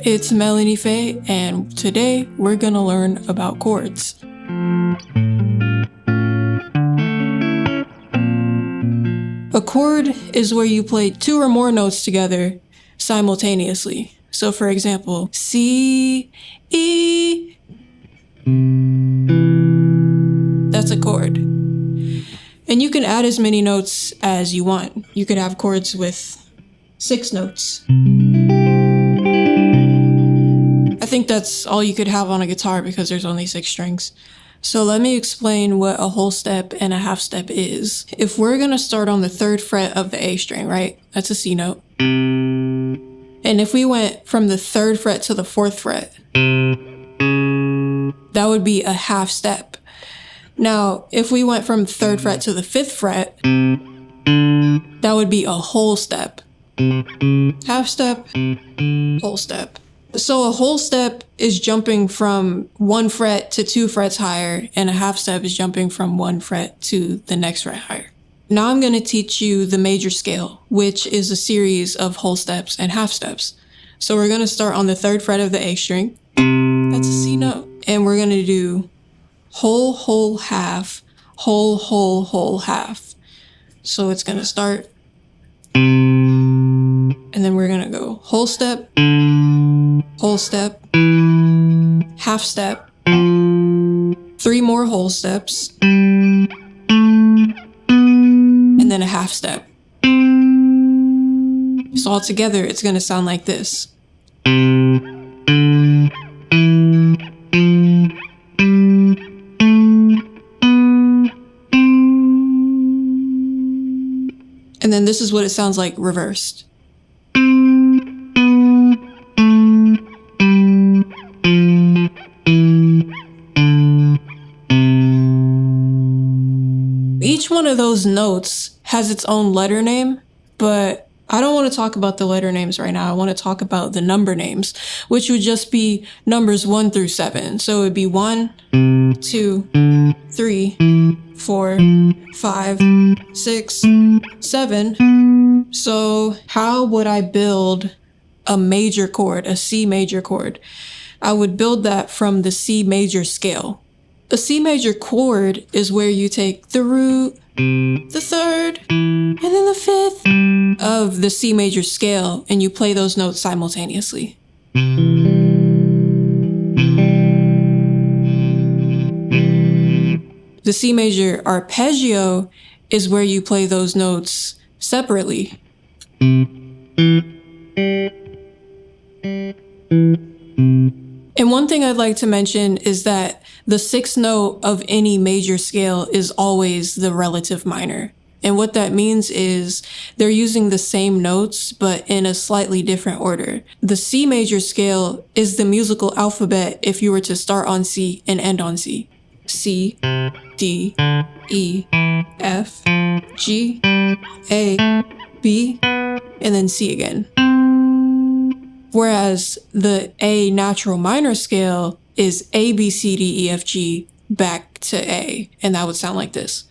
It's Melanie Faye, and today we're gonna learn about chords. A chord is where you play two or more notes together simultaneously. So for example, C, E, that's a chord. And you can add as many notes as you want. You could have chords with 6 notes. I think that's all you could have on a guitar because there's only 6 strings. So let me explain what a whole step and a half step is. If we're gonna start on the 3rd fret of the A string, right? That's a C note. And if we went from the 3rd fret to the 4th fret, that would be a half step. Now, if we went from 3rd fret to the 5th fret, that would be a whole step. Half step, whole step. So a whole step is jumping from 1 fret to 2 frets higher, and a half step is jumping from 1 fret to the next fret higher. Now I'm going to teach you the major scale, which is a series of whole steps and half steps. So we're going to start on the 3rd fret of the A string. That's a C note. And we're going to do whole, whole, half, whole, whole, whole, half. So it's going to start, and then we're going to go whole step, half step, 3 more whole steps, and then a half step. So all together, it's going to sound like this. And then this is what it sounds like reversed. Each one of those notes has its own letter name, but I don't want to talk about the letter names right now. I want to talk about the number names, which would just be numbers 1 through 7. So it would be 1, 2, 3, 4, 5, 6, 7. So how would I build a major chord, a C major chord? I would build that from the C major scale. A C major chord is where you take the root, the 3rd, and then the 5th of the C major scale, and you play those notes simultaneously. The C major arpeggio is where you play those notes separately. And one thing I'd like to mention is that the 6th note of any major scale is always the relative minor. And what that means is they're using the same notes, but in a slightly different order. The C major scale is the musical alphabet if you were to start on C and end on C. C, D, E, F, G, A, B, and then C again. Whereas the A natural minor scale is A, B, C, D, E, F, G back to A, and that would sound like this.